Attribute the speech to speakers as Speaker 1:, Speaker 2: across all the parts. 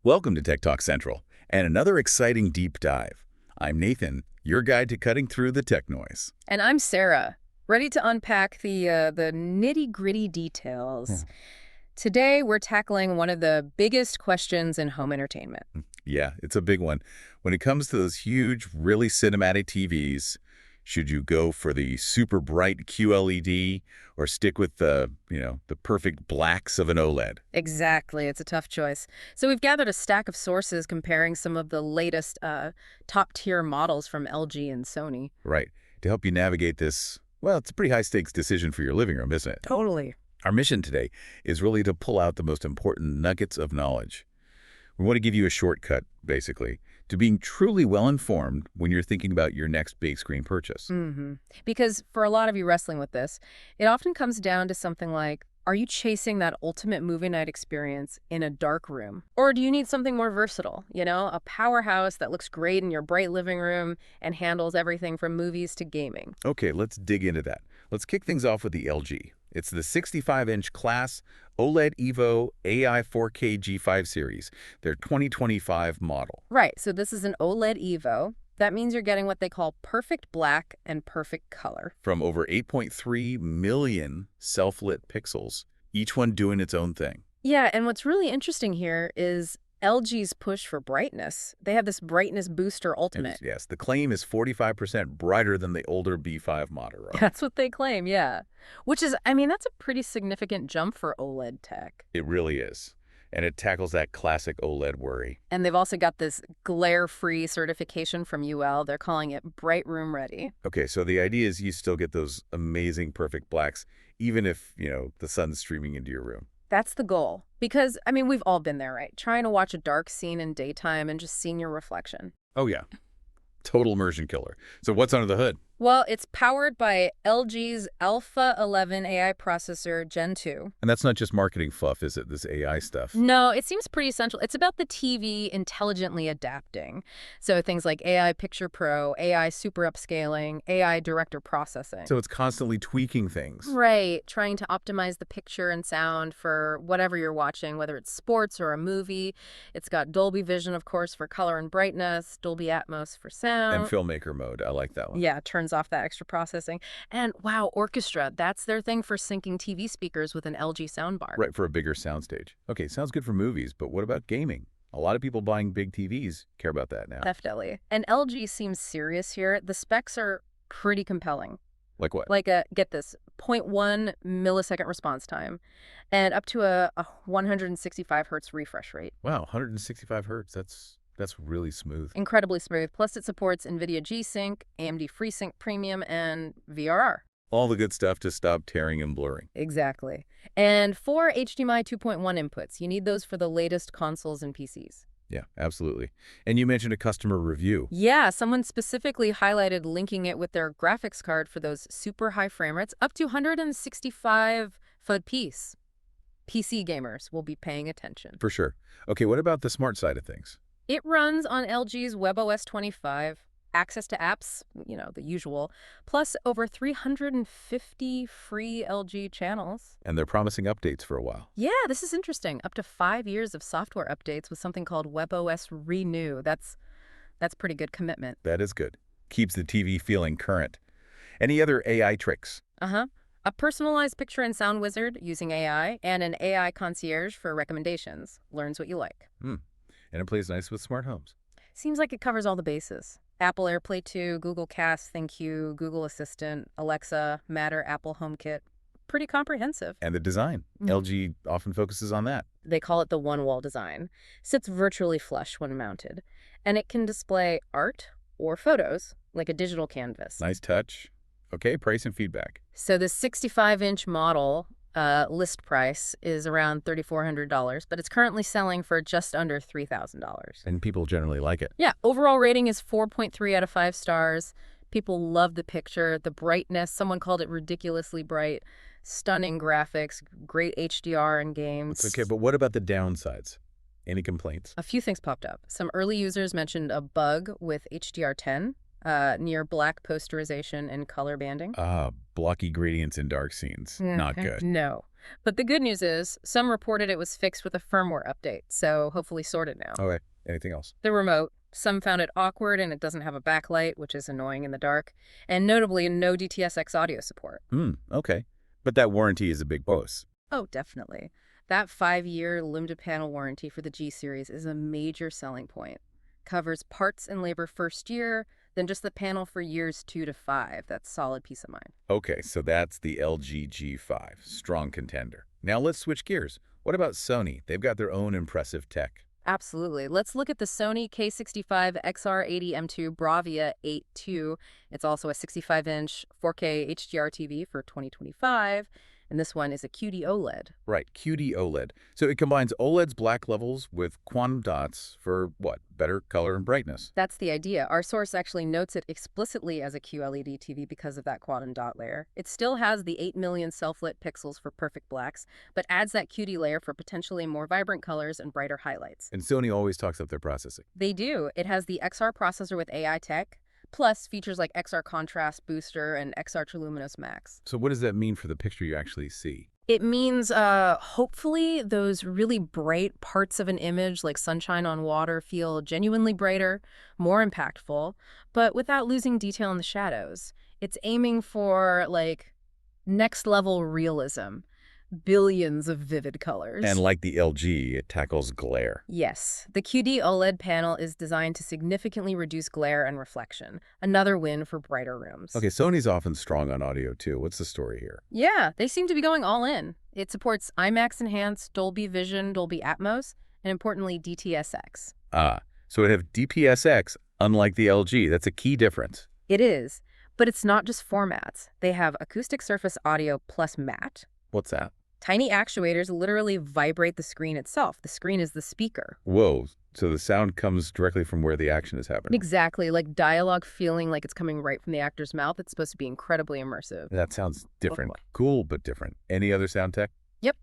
Speaker 1: Welcome to Tech Talk Central, and another exciting deep dive. I'm Nathan, your guide to cutting through the tech noise.
Speaker 2: And I'm Sarah, ready to unpack the nitty-gritty details. Today, we're tackling one of the biggest questions in home entertainment.
Speaker 1: Yeah, it's a big one. When it comes to those huge, really cinematic TVs, should you go for the super bright QLED or stick with the perfect blacks of an OLED?
Speaker 2: Exactly, it's a tough choice. So we've gathered a stack of sources comparing some of the latest top-tier models from LG and Sony.
Speaker 1: Right. To help you navigate this, well, it's a pretty high-stakes decision for your living room, isn't it?
Speaker 2: Totally.
Speaker 1: Our mission today is really to pull out the most important nuggets of knowledge. We want to give you a shortcut, basically, to being truly well-informed when you're thinking about your next big screen purchase.
Speaker 2: Because for a lot of you wrestling with this, it often comes down to something like, are you chasing that ultimate movie night experience in a dark room? Or do you need something more versatile, a powerhouse that looks great in your bright living room and handles everything from movies to gaming?
Speaker 1: Okay, let's dig into that. Let's kick things off with the LG. It's the 65-inch class OLED Evo AI 4K G5 series, their 2025 model.
Speaker 2: Right, so this is an OLED Evo. That means you're getting what they call perfect black and perfect color.
Speaker 1: From over 8.3 million self-lit pixels, each one doing its own thing.
Speaker 2: Yeah, and what's really interesting here is LG's push for brightness. They have this brightness booster ultimate.
Speaker 1: Yes, the claim is 45% brighter than the older B5 model, right?
Speaker 2: That's what they claim, yeah. Which is, that's a pretty significant jump for OLED tech.
Speaker 1: It really is. And it tackles that classic OLED worry.
Speaker 2: And they've also got this glare-free certification from UL. They're calling it Bright Room Ready.
Speaker 1: Okay, so the idea is you still get those amazing perfect blacks, even if, the sun's streaming into your room.
Speaker 2: That's the goal. Because, we've all been there, right? Trying to watch a dark scene in daytime and just seeing your reflection.
Speaker 1: Oh, yeah. Total immersion killer. So what's under the hood?
Speaker 2: Well, it's powered by LG's Alpha 11 AI processor Gen 2.
Speaker 1: And that's not just marketing fluff, is it? This AI stuff.
Speaker 2: No, it seems pretty essential. It's about the TV intelligently adapting. So things like AI Picture Pro, AI super upscaling, AI director processing.
Speaker 1: So it's constantly tweaking things.
Speaker 2: Right, trying to optimize the picture and sound for whatever you're watching, whether it's sports or a movie. It's got Dolby Vision, of course, for color and brightness, Dolby Atmos for sound.
Speaker 1: And filmmaker mode. I like that one.
Speaker 2: Yeah, turns off that extra processing. And wow, orchestra, that's their thing for syncing TV speakers with an LG soundbar.
Speaker 1: Right, for a bigger soundstage. Okay, sounds good for movies, but what about gaming? A lot of people buying big TVs care about that now.
Speaker 2: Definitely. And LG seems serious here. The specs are pretty compelling.
Speaker 1: Like what?
Speaker 2: Like get this, 0.1 millisecond response time and up to a 165 hertz refresh rate.
Speaker 1: Wow, 165 hertz. That's really smooth.
Speaker 2: Incredibly smooth. Plus, it supports NVIDIA G-Sync, AMD FreeSync Premium, and VRR.
Speaker 1: All the good stuff to stop tearing and blurring.
Speaker 2: Exactly. And 4 HDMI 2.1 inputs. You need those for the latest consoles and PCs.
Speaker 1: Yeah, absolutely. And you mentioned a customer review.
Speaker 2: Yeah, someone specifically highlighted linking it with their graphics card for those super high frame rates, up to 165 FPS. PC gamers will be paying attention.
Speaker 1: For sure. Okay, what about the smart side of things?
Speaker 2: It runs on LG's WebOS 25, access to apps, the usual, plus over 350 free LG channels.
Speaker 1: And they're promising updates for a while.
Speaker 2: Yeah, this is interesting. Up to 5 years of software updates with something called WebOS Renew. That's pretty good commitment.
Speaker 1: That is good. Keeps the TV feeling current. Any other AI tricks?
Speaker 2: A personalized picture and sound wizard using AI and an AI concierge for recommendations. Learns what you like.
Speaker 1: And it plays nice with smart homes.
Speaker 2: Seems like it covers all the bases. Apple AirPlay 2, Google Cast, ThinQ, Google Assistant, Alexa, Matter, Apple HomeKit. Pretty comprehensive.
Speaker 1: And the design. LG often focuses on that.
Speaker 2: They call it the one-wall design. Sits virtually flush when mounted. And it can display art or photos, like a digital canvas.
Speaker 1: Nice touch. Okay, price and feedback.
Speaker 2: So the 65-inch model list price is around $3,400, but it's currently selling for just under $3,000.
Speaker 1: And people generally like it.
Speaker 2: Yeah, overall rating is 4.3 out of 5 stars. People love the picture, the brightness. Someone called it ridiculously bright. Stunning graphics, great HDR in games.
Speaker 1: Okay, but what about the downsides? Any complaints?
Speaker 2: A few things popped up. Some early users mentioned a bug with HDR10, near black posterization and color banding.
Speaker 1: Blocky gradients in dark scenes. Not good.
Speaker 2: No. But the good news is, some reported it was fixed with a firmware update, so hopefully sorted now.
Speaker 1: Okay. Anything else?
Speaker 2: The remote. Some found it awkward and it doesn't have a backlight, which is annoying in the dark. And notably, no DTS:X audio support.
Speaker 1: Okay. But that warranty is a big bonus.
Speaker 2: Oh, definitely. That 5-year limited panel warranty for the G series is a major selling point. Covers parts and labor first year, then just the panel for years 2 to 5. That's solid peace of mind.
Speaker 1: Okay, so that's the LG G5. Strong contender. Now let's switch gears. What about Sony? They've got their own impressive tech.
Speaker 2: Absolutely. Let's look at the Sony K65 XR80M2 Bravia 8 II. It's also a 65-inch 4K HDR TV for 2025, and this one is a QD OLED.
Speaker 1: Right, QD OLED. So it combines OLED's black levels with quantum dots for what? Better color and brightness.
Speaker 2: That's the idea. Our source actually notes it explicitly as a QLED TV because of that quantum dot layer. It still has the 8 million self-lit pixels for perfect blacks, but adds that QD layer for potentially more vibrant colors and brighter highlights.
Speaker 1: And Sony always talks up their processing.
Speaker 2: They do. It has the XR processor with AI tech, plus features like XR Contrast Booster and XR Truluminous Max.
Speaker 1: So what does that mean for the picture you actually see?
Speaker 2: It means, hopefully, those really bright parts of an image, like sunshine on water, feel genuinely brighter, more impactful, but without losing detail in the shadows. It's aiming for, like, next-level realism. Billions of vivid colors.
Speaker 1: And like the LG, it tackles glare.
Speaker 2: Yes, the QD OLED panel is designed to significantly reduce glare and reflection. Another win for brighter rooms.
Speaker 1: Okay, Sony's often strong on audio too. What's the story here?
Speaker 2: Yeah, they seem to be going all in. It supports IMAX Enhanced, Dolby Vision, Dolby Atmos, and importantly, DTS:X.
Speaker 1: So it have DPSX, unlike the LG. That's a key difference.
Speaker 2: It is, but it's not just formats. They have acoustic surface audio plus matte.
Speaker 1: What's that?
Speaker 2: Tiny actuators literally vibrate the screen itself. The screen is the speaker.
Speaker 1: Whoa, so the sound comes directly from where the action is happening.
Speaker 2: Exactly, like dialogue feeling like it's coming right from the actor's mouth. It's supposed to be incredibly immersive.
Speaker 1: That sounds different.
Speaker 2: boy.
Speaker 1: Cool, but different. Any other sound tech?
Speaker 2: Yep.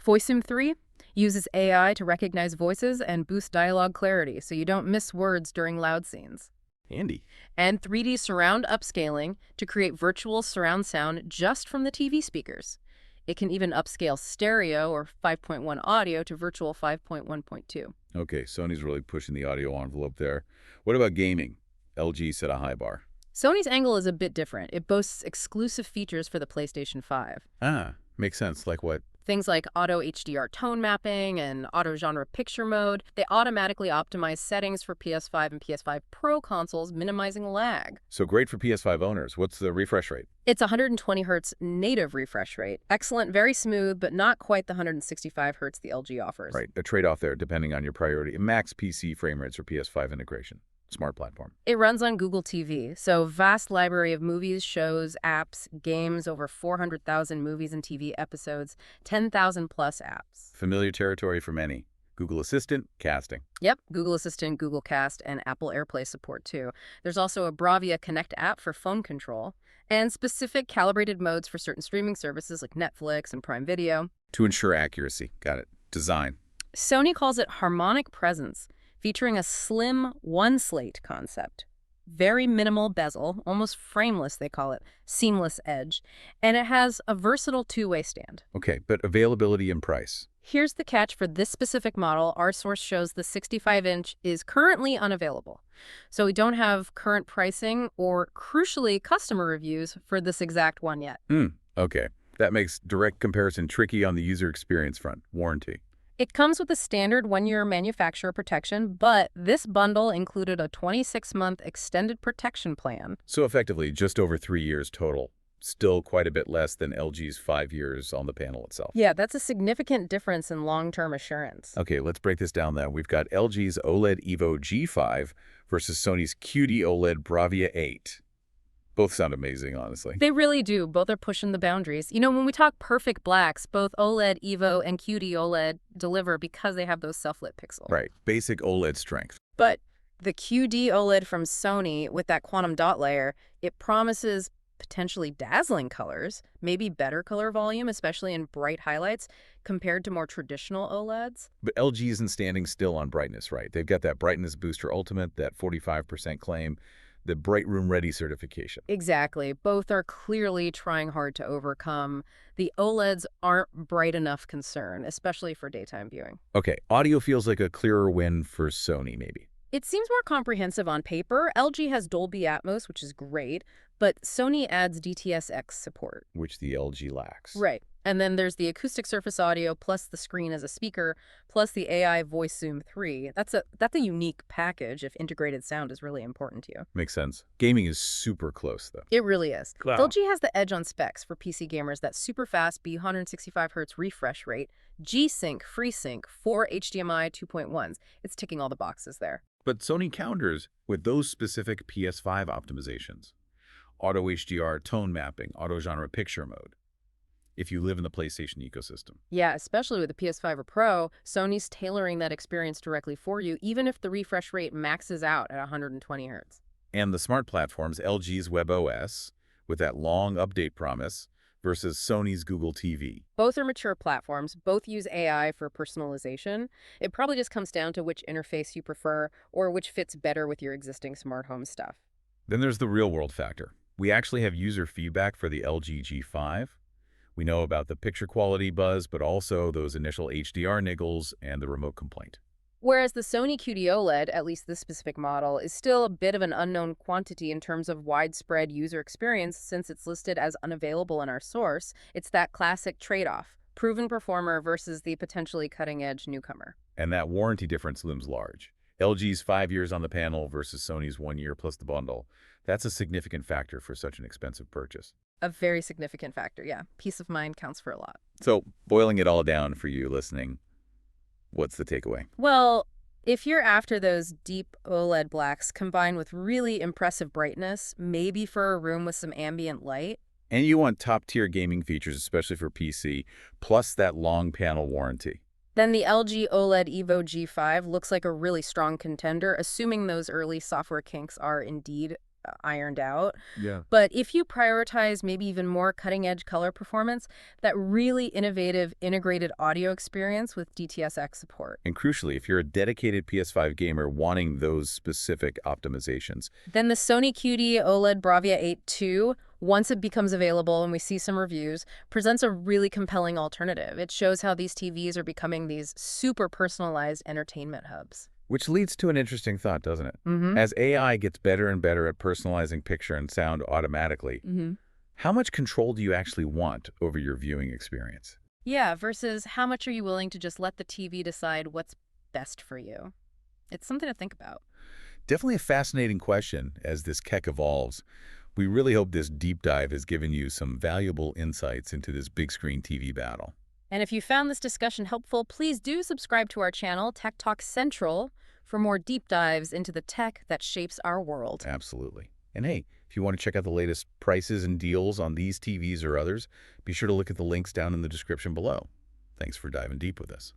Speaker 2: VoiceSim 3 uses AI to recognize voices and boost dialogue clarity so you don't miss words during loud scenes.
Speaker 1: Handy.
Speaker 2: And 3D surround upscaling to create virtual surround sound just from the TV speakers. It can even upscale stereo or 5.1 audio to virtual 5.1.2.
Speaker 1: Okay, Sony's really pushing the audio envelope there. What about gaming? LG set a high bar.
Speaker 2: Sony's angle is a bit different. It boasts exclusive features for the PlayStation 5.
Speaker 1: Makes sense. Like what?
Speaker 2: Things like auto HDR tone mapping and auto genre picture mode. They automatically optimize settings for PS5 and PS5 Pro consoles, minimizing lag.
Speaker 1: So great for PS5 owners. What's the refresh rate?
Speaker 2: It's 120 Hz native refresh rate. Excellent, very smooth, but not quite the 165 Hz the LG offers.
Speaker 1: Right, a trade-off there depending on your priority. Max PC frame rates for PS5 integration. Smart platform.
Speaker 2: It runs on Google TV, so vast library of movies, shows, apps, games, over 400,000 movies and TV episodes, 10,000 plus apps.
Speaker 1: Familiar territory for many. Google Assistant, casting.
Speaker 2: Yep, Google Assistant, Google Cast, and Apple AirPlay support too. There's also a Bravia Connect app for phone control, and specific calibrated modes for certain streaming services like Netflix and Prime Video.
Speaker 1: To ensure accuracy. Got it. Design.
Speaker 2: Sony calls it harmonic presence, featuring a slim one-slate concept. Very minimal bezel, almost frameless they call it, seamless edge, and it has a versatile two-way stand.
Speaker 1: Okay, but availability and price.
Speaker 2: Here's the catch for this specific model. Our source shows the 65-inch is currently unavailable. So we don't have current pricing or, crucially, customer reviews for this exact one yet.
Speaker 1: Okay. That makes direct comparison tricky on the user experience front. Warranty.
Speaker 2: It comes with a standard 1-year manufacturer protection, but this bundle included a 26-month extended protection plan.
Speaker 1: So effectively, just over 3 years total. Still quite a bit less than LG's 5 years on the panel itself.
Speaker 2: Yeah, that's a significant difference in long-term assurance.
Speaker 1: Okay, let's break this down then. We've got LG's OLED Evo G5 versus Sony's QD OLED Bravia 8. Both sound amazing, honestly.
Speaker 2: They really do. Both are pushing the boundaries. You know, when we talk perfect blacks, both OLED Evo and QD OLED deliver because they have those self-lit pixels.
Speaker 1: Right. Basic OLED strength.
Speaker 2: But the QD OLED from Sony with that quantum dot layer, it promises potentially dazzling colors, maybe better color volume, especially in bright highlights, compared to more traditional OLEDs.
Speaker 1: But LG isn't standing still on brightness, right? They've got that brightness booster ultimate, that 45% claim. the Bright Room Ready certification.
Speaker 2: Exactly. Both are clearly trying hard to overcome the OLEDs aren't bright enough concern, especially for daytime viewing.
Speaker 1: Okay, audio feels like a clearer win for Sony, maybe.
Speaker 2: It seems more comprehensive on paper. LG has Dolby Atmos, which is great, but Sony adds DTS:X support.
Speaker 1: Which the LG lacks.
Speaker 2: Right. And then there's the acoustic surface audio plus the screen as a speaker plus the AI voice Zoom 3. That's a unique package if integrated sound is really important to you.
Speaker 1: Makes sense. Gaming is super close, though.
Speaker 2: It really is.
Speaker 1: Wow.
Speaker 2: LG has the edge on specs for PC gamers, that super fast B165Hz refresh rate, G-Sync, FreeSync, 4 HDMI 2.1s. It's ticking all the boxes there.
Speaker 1: But Sony counters with those specific PS5 optimizations. Auto HDR tone mapping, auto genre picture mode, if you live in the PlayStation ecosystem.
Speaker 2: Yeah, especially with the PS5 or Pro, Sony's tailoring that experience directly for you, even if the refresh rate maxes out at 120 Hz.
Speaker 1: And the smart platforms, LG's WebOS, with that long update promise, versus Sony's Google TV.
Speaker 2: Both are mature platforms. Both use AI for personalization. It probably just comes down to which interface you prefer or which fits better with your existing smart home stuff.
Speaker 1: Then there's the real-world factor. We actually have user feedback for the LG G5. We know about the picture quality buzz, but also those initial HDR niggles and the remote complaint.
Speaker 2: Whereas the Sony QD OLED, at least this specific model, is still a bit of an unknown quantity in terms of widespread user experience since it's listed as unavailable in our source. It's that classic trade-off, proven performer versus the potentially cutting-edge newcomer.
Speaker 1: And that warranty difference looms large. LG's 5 years on the panel versus Sony's 1 year plus the bundle. That's a significant factor for such an expensive purchase.
Speaker 2: A very significant factor, yeah. Peace of mind counts for a lot.
Speaker 1: So, boiling it all down for you listening, what's the takeaway?
Speaker 2: Well, if you're after those deep OLED blacks combined with really impressive brightness, maybe for a room with some ambient light,
Speaker 1: And you want top-tier gaming features, especially for PC, plus that long panel warranty.
Speaker 2: then the LG OLED Evo G5 looks like a really strong contender, assuming those early software kinks are indeed ironed out.
Speaker 1: Yeah.
Speaker 2: But if you prioritize maybe even more cutting-edge color performance, that really innovative integrated audio experience with DTS:X support,
Speaker 1: And crucially, if you're a dedicated PS5 gamer wanting those specific optimizations,
Speaker 2: then the Sony QD OLED Bravia 8 II, once it becomes available and we see some reviews, presents a really compelling alternative. It shows how these TVs are becoming these super personalized entertainment hubs.
Speaker 1: which leads to an interesting thought, doesn't it?
Speaker 2: Mm-hmm.
Speaker 1: As AI gets better and better at personalizing picture and sound automatically,
Speaker 2: Mm-hmm.
Speaker 1: how much control do you actually want over your viewing experience?
Speaker 2: Yeah, versus how much are you willing to just let the TV decide what's best for you? It's something to think about.
Speaker 1: Definitely a fascinating question as this Keck evolves. We really hope this deep dive has given you some valuable insights into this big screen TV battle.
Speaker 2: And if you found this discussion helpful, please do subscribe to our channel, Tech Talk Central, for more deep dives into the tech that shapes our world.
Speaker 1: Absolutely. And hey, if you want to check out the latest prices and deals on these TVs or others, be sure to look at the links down in the description below. Thanks for diving deep with us.